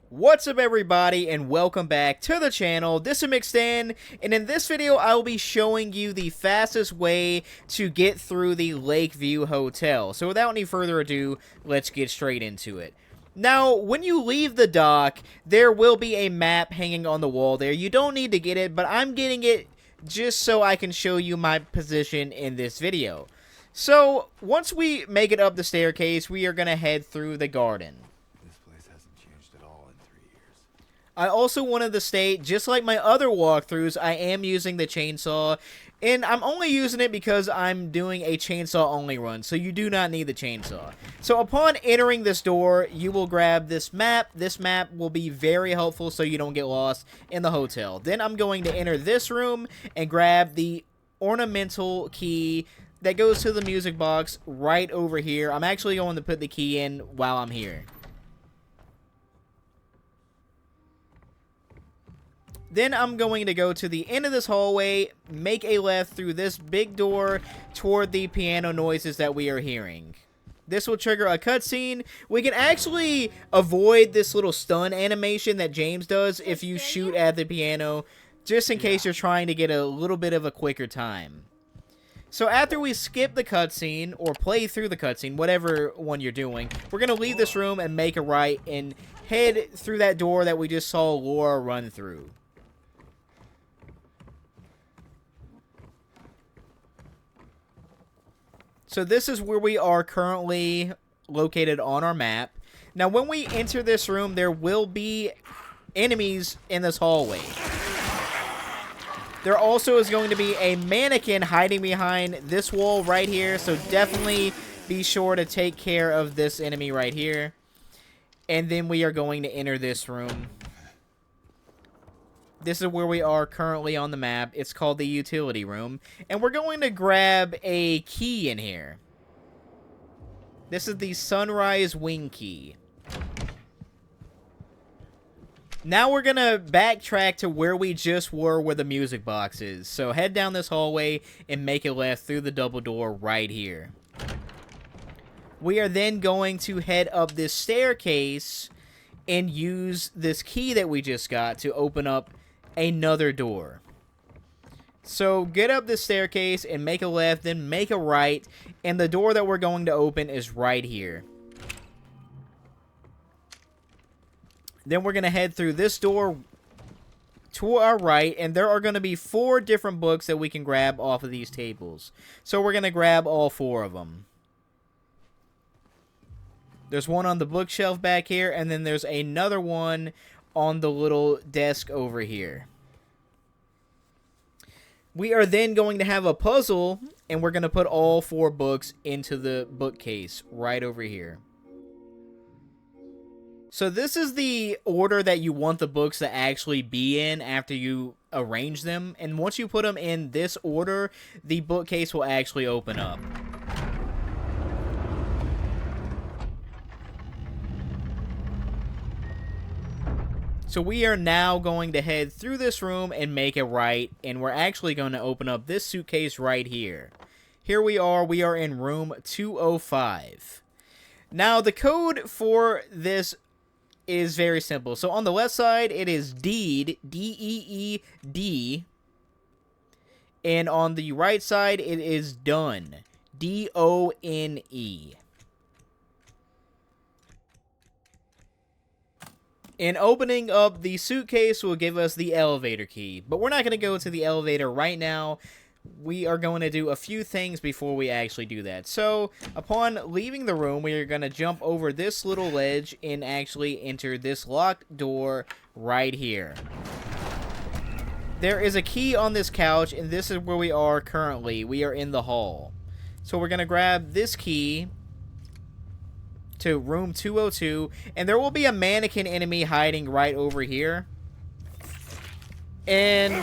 What's up everybody and welcome back to the channel. This is McStan, and in this video I will be showing you the fastest way to get through the Lakeview Hotel. So without any further ado, let's get straight into it. Now, when you leave the dock, there will be a map hanging on the wall there. You don't need to get it, but I'm getting it just so I can show you my position in this video. So, once we make it up the staircase, we are going to head through the garden. I also wanted to state, just like my other walkthroughs, I am using the chainsaw, and I'm only using it because I'm doing a chainsaw-only run, so you do not need the chainsaw. So upon entering this door, you will grab this map. This map will be very helpful so you don't get lost in the hotel. Then I'm going to enter this room and grab the ornamental key that goes to the music box right over here. I'm actually going to put the key in while I'm here. Then I'm going to go to the end of this hallway, make a left through this big door toward the piano noises that we are hearing. This will trigger a cutscene. We can actually avoid this little stun animation that James does if you shoot at the piano, just in case you're trying to get a little bit of a quicker time. So after we skip the cutscene, or play through the cutscene, whatever one you're doing, we're going to leave this room and make a right and head through that door that we just saw Laura run through. So this is where we are currently located on our map. Now, when we enter this room, there will be enemies in this hallway. There also is going to be a mannequin hiding behind this wall right here, so definitely be sure to take care of this enemy right here. And then we are going to enter this room. This is where we are currently on the map. It's called the utility room. And we're going to grab a key in here. This is the sunrise wing key. Now we're going to backtrack to where we just were where the music box is. So head down this hallway and make a left through the double door right here. We are then going to head up this staircase and use this key that we just got to open up another door. So get up this staircase and make a left, then make a right, and the door that we're going to open is right here. Then we're going to head through this door to our right, and there are going to be 4 different books that we can grab off of these tables. So we're going to grab all 4 of them. There's one on the bookshelf back here, and then there's another one on the little desk over here. We are then going to have a puzzle, and we're going to put all 4 books into the bookcase right over here. So this is the order that you want the books to actually be in after you arrange them, and once you put them in this order, the bookcase will actually open up. So we are now going to head through this room and make a right, and we're actually going to open up this suitcase right here. Here we are in room 205. Now the code for this is very simple. So on the left side it is deed, D-E-E-D, and on the right side it is done, D-O-N-E. And opening up the suitcase will give us the elevator key. But we're not going to go to the elevator right now. We are going to do a few things before we actually do that. So, upon leaving the room, we are going to jump over this little ledge and actually enter this locked door right here. There is a key on this couch, and this is where we are currently. We are in the hall. So we're going to grab this key to room 202, and there will be a mannequin enemy hiding right over here. And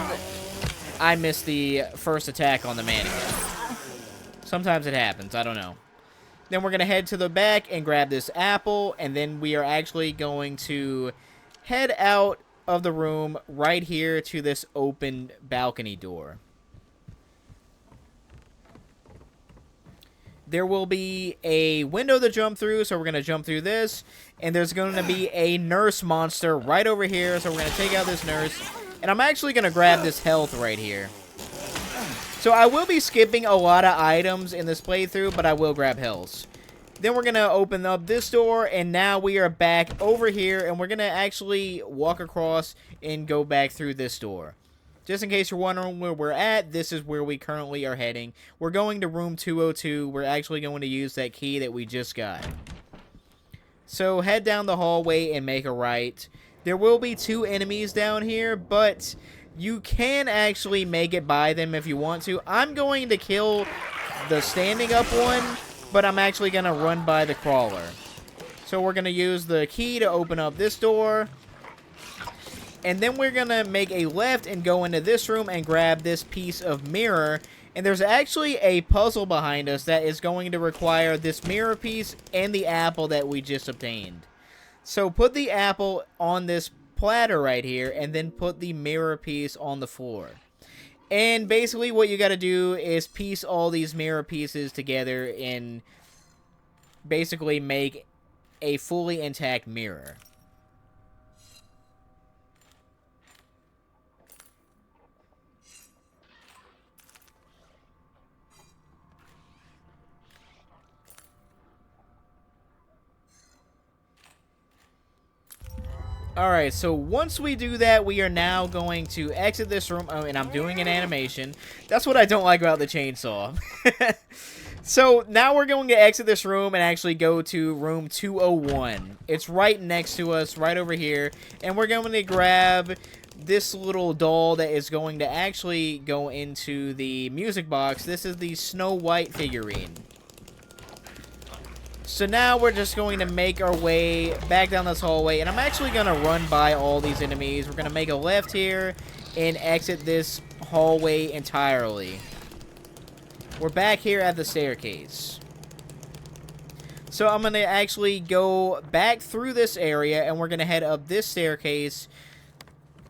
I missed the first attack on the mannequin. Sometimes it happens, I don't know. Then we're going to head to the back and grab this apple, and then we are actually going to head out of the room right here to this open balcony door. there will be a window to jump through, so we're going to jump through this. And there's going to be a nurse monster right over here, so we're going to take out this nurse. And I'm actually going to grab this health right here. So I will be skipping a lot of items in this playthrough, but I will grab health. Then we're going to open up this door, and now we are back over here, and we're going to actually walk across and go back through this door. Just in case you're wondering where we're at, this is where we currently are heading. We're going to room 202. We're actually going to use that key that we just got. So head down the hallway and make a right. There will be 2 enemies down here, but you can actually make it by them if you want to. I'm going to kill the standing up one, but I'm actually going to run by the crawler. So we're going to use the key to open up this door. And then we're going to make a left and go into this room and grab this piece of mirror. And there's actually a puzzle behind us that is going to require this mirror piece and the apple that we just obtained. So put the apple on this platter right here and then put the mirror piece on the floor. And basically what you got to do is piece all these mirror pieces together and basically make a fully intact mirror. Alright, so once we do that, we are now going to exit this room. Oh, and I'm doing an animation. That's what I don't like about the chainsaw. So now we're going to exit this room and actually go to room 201. It's right next to us, right over here. And we're going to grab this little doll that is going to actually go into the music box. This is the Snow White figurine. So now we're just going to make our way back down this hallway, and I'm actually going to run by all these enemies. We're going to make a left here and exit this hallway entirely. We're back here at the staircase. So I'm going to actually go back through this area, and we're going to head up this staircase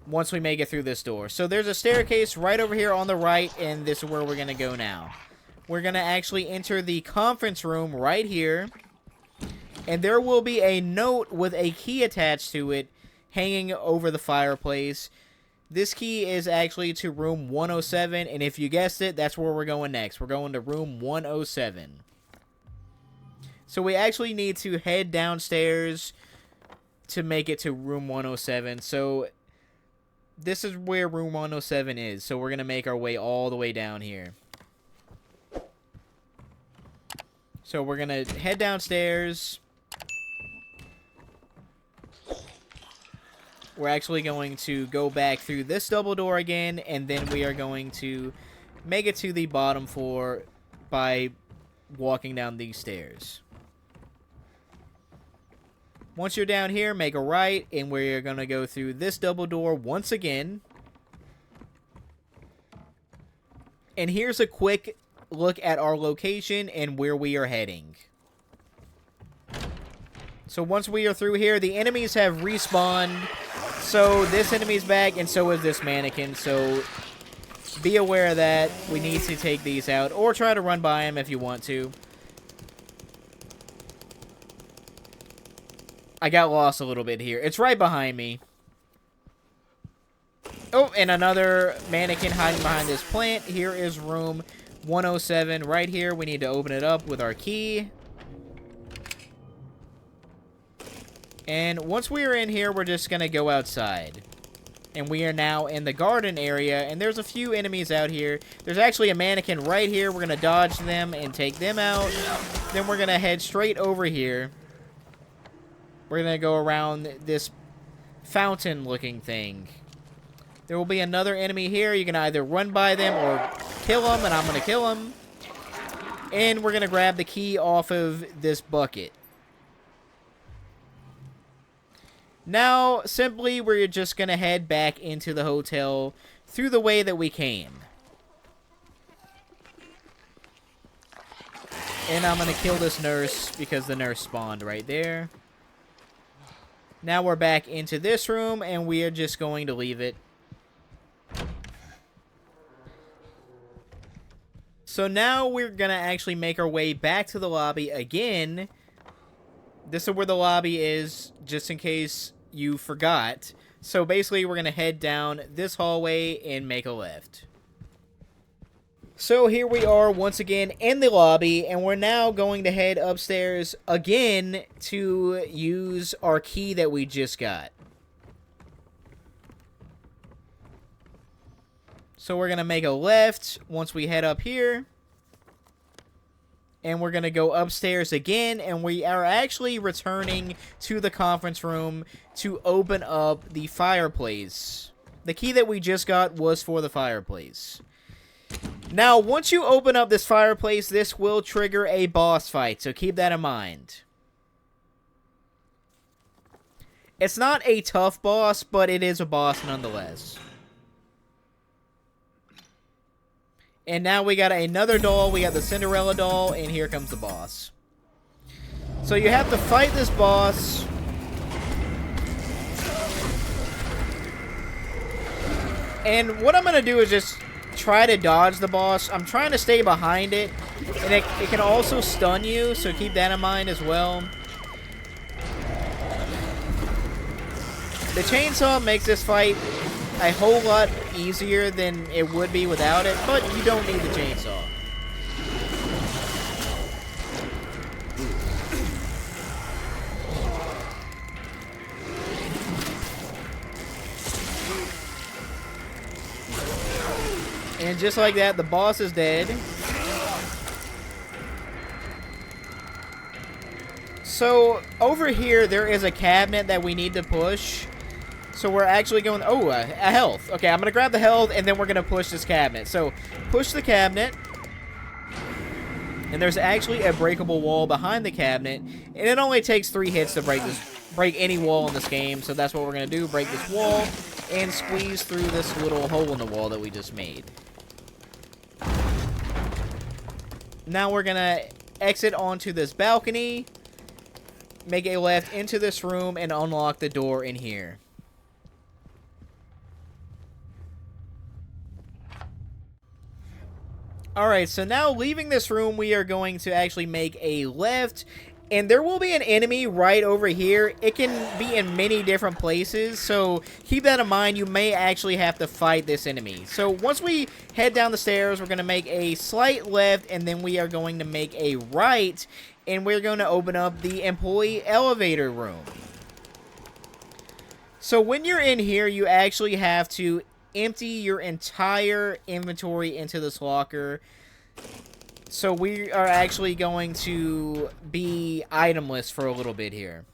once we make it through this door. So there's a staircase right over here on the right, and this is where we're going to go now. We're going to actually enter the conference room right here. And there will be a note with a key attached to it hanging over the fireplace. This key is actually to room 107. And if you guessed it, that's where we're going next. We're going to room 107. So we actually need to head downstairs to make it to room 107. So this is where room 107 is. So we're going to make our way all the way down here. So we're going to head downstairs. We're actually going to go back through this double door again, and then we are going to make it to the bottom floor by walking down these stairs. Once you're down here, make a right, and we're going to go through this double door once again. And here's a quick look at our location and where we are heading. So once we are through here, the enemies have respawned. So this enemy's back, and so is this mannequin. So be aware of that. We need to take these out, or try to run by them if you want to. I got lost a little bit here. It's right behind me. Oh, and another mannequin hiding behind this plant. Here is room 107 right here. We need to open it up with our key. And once we are in here, we're just going to go outside. And we are now in the garden area, and there's a few enemies out here. There's actually a mannequin right here. We're going to dodge them and take them out. Then we're going to head straight over here. We're going to go around this fountain-looking thing. There will be another enemy here. You can either run by them or kill them, and I'm going to kill them. And we're going to grab the key off of this bucket. Now, simply, we're just going to head back into the hotel through the way that we came. And I'm going to kill this nurse because the nurse spawned right there. Now we're back into this room, and we are just going to leave it. So now we're going to actually make our way back to the lobby again. This is where the lobby is, just in case you forgot. So basically, we're going to head down this hallway and make a left. So here we are once again in the lobby, and we're now going to head upstairs again to use our key that we just got. So we're going to make a left once we head up here. And we're going to go upstairs again, and we are actually returning to the conference room to open up the fireplace. The key that we just got was for the fireplace. Now, once you open up this fireplace, this will trigger a boss fight, so keep that in mind. It's not a tough boss, but it is a boss nonetheless. And now we got another doll. We got the Cinderella doll, and here comes the boss. So you have to fight this boss. And what I'm going to do is just try to dodge the boss. I'm trying to stay behind it. And it can also stun you, so keep that in mind as well. The chainsaw makes this fight a whole lot easier than it would be without it, but you don't need the chainsaw. And just like that, the boss is dead. So, over here, there is a cabinet that we need to push. So we're actually going... Oh, a health. Okay, I'm going to grab the health, and then we're going to push this cabinet. So, push the cabinet. And there's actually a breakable wall behind the cabinet. And it only takes 3 hits to break any wall in this game. So that's what we're going to do. Break this wall and squeeze through this little hole in the wall that we just made. Now we're going to exit onto this balcony. Make a left into this room and unlock the door in here. Alright, so now leaving this room, we are going to actually make a left, and there will be an enemy right over here. It can be in many different places, so keep that in mind. You may actually have to fight this enemy. So once we head down the stairs, we're going to make a slight left, and then we are going to make a right, and we're going to open up the employee elevator room. So when you're in here, you actually have to empty your entire inventory into this locker. So we are actually going to be itemless for a little bit here.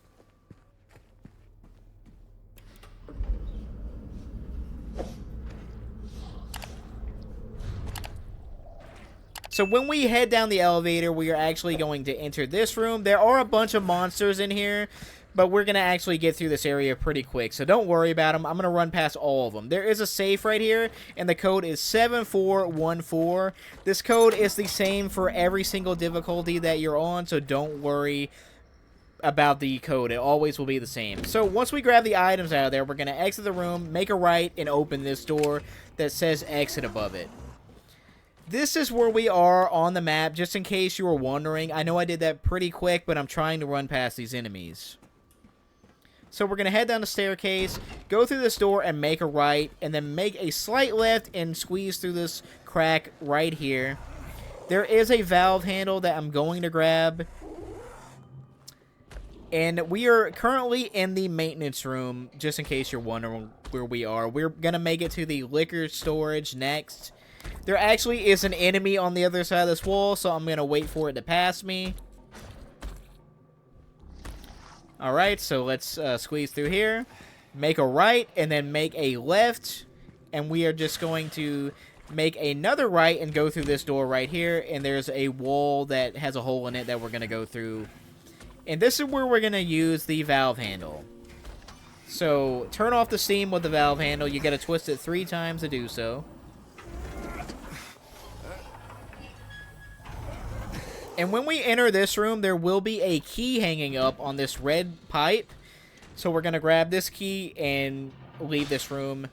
So when we head down the elevator, we are actually going to enter this room. There are a bunch of monsters in here, but we're going to actually get through this area pretty quick, so don't worry about them. I'm going to run past all of them. There is a safe right here, and the code is 7414. This code is the same for every single difficulty that you're on, so don't worry about the code. It always will be the same. So once we grab the items out of there, we're going to exit the room, make a right, and open this door that says exit above it. This is where we are on the map, just in case you were wondering. I know I did that pretty quick, but I'm trying to run past these enemies. So we're going to head down the staircase, go through this door, and make a right, and then make a slight left and squeeze through this crack right here. There is a valve handle that I'm going to grab. And we are currently in the maintenance room, just in case you're wondering where we are. We're going to make it to the liquor storage next. There actually is an enemy on the other side of this wall, so I'm going to wait for it to pass me. Alright, so let's squeeze through here, make a right, and then make a left, and we are just going to make another right and go through this door right here, and there's a wall that has a hole in it that we're going to go through. And this is where we're going to use the valve handle. So, turn off the steam with the valve handle. You got to twist it 3 times to do so. And when we enter this room, there will be a key hanging up on this red pipe. So we're going to grab this key and leave this room.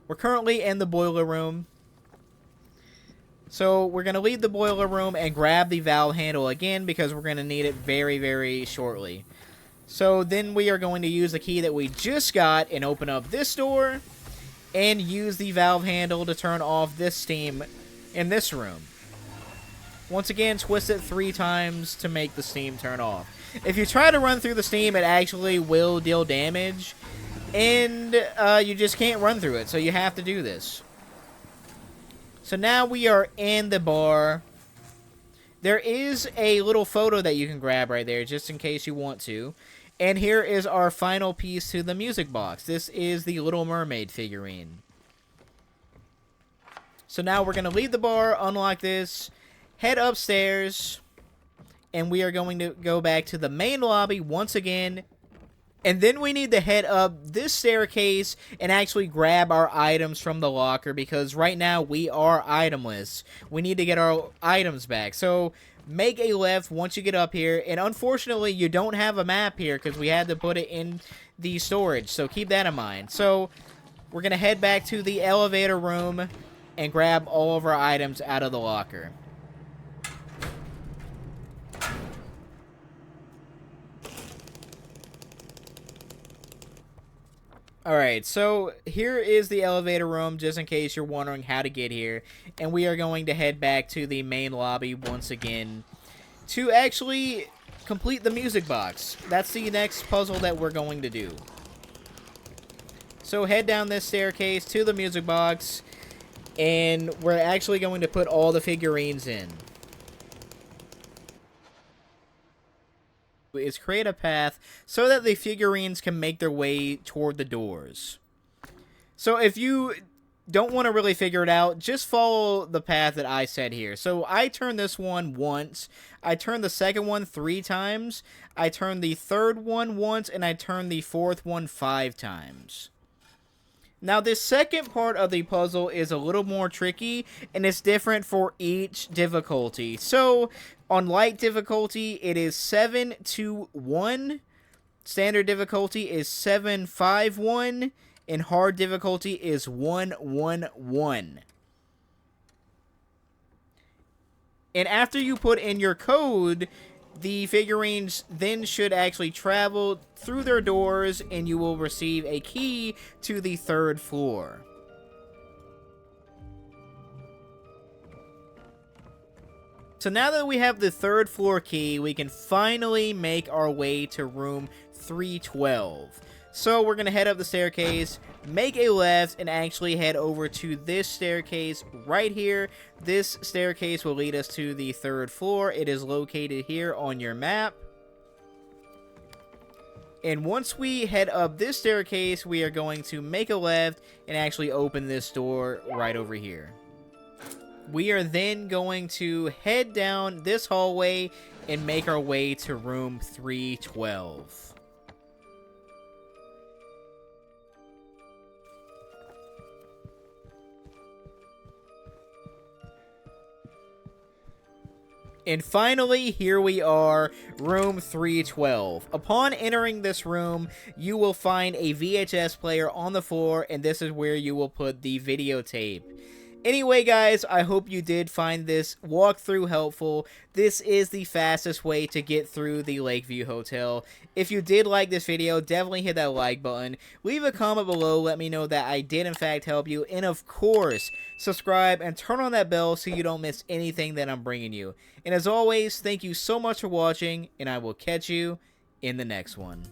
We're currently in the boiler room. So we're going to leave the boiler room and grab the valve handle again because we're going to need it very, very shortly. So then we are going to use the key that we just got and open up this door and use the valve handle to turn off this steam in this room. Once again, twist it 3 times to make the steam turn off. If you try to run through the steam, it actually will deal damage, and you just can't run through it, so you have to do this. So now we are in the bar. There is a little photo that you can grab right there, just in case you want to. And here is our final piece to the music box. This is the Little Mermaid figurine. So now we're going to leave the bar, unlock this, head upstairs, and we are going to go back to the main lobby once again. And then we need to head up this staircase and actually grab our items from the locker, because right now we are itemless. We need to get our items back. So make a left once you get up here, and unfortunately you don't have a map here because we had to put it in the storage, so keep that in mind. So we're going to head back to the elevator room and grab all of our items out of the locker. Alright, so here is the elevator room, just in case you're wondering how to get here. And we are going to head back to the main lobby once again to actually complete the music box. That's the next puzzle that we're going to do. So head down this staircase to the music box, and we're actually going to put all the figurines in. Is create a path so that the figurines can make their way toward the doors. So if you don't want to really figure it out, just follow the path that I said here. So I turned this one once, I turned the second one 3 times, I turned the third one once, and I turned the fourth one 5 times. Now, this second part of the puzzle is a little more tricky, and it's different for each difficulty. So, on light difficulty, it is 7-2-1. Standard difficulty is 7-5-1. And hard difficulty is 1-1-1. And after you put in your code, the figurines then should actually travel through their doors, and you will receive a key to the 3rd floor. So now that we have the 3rd floor key, we can finally make our way to room 312. So we're going to head up the staircase, make a left, and actually head over to this staircase right here. This staircase will lead us to the 3rd floor. It is located here on your map. And once we head up this staircase, we are going to make a left and actually open this door right over here. We are then going to head down this hallway and make our way to room 312. And finally, here we are, room 312. Upon entering this room, you will find a VHS player on the floor, and this is where you will put the videotape. Anyway, guys, I hope you did find this walkthrough helpful. This is the fastest way to get through the Lakeview Hotel. If you did like this video, definitely hit that like button. Leave a comment below, let me know that I did in fact help you. And of course, subscribe and turn on that bell so you don't miss anything that I'm bringing you. And as always, thank you so much for watching, and I will catch you in the next one.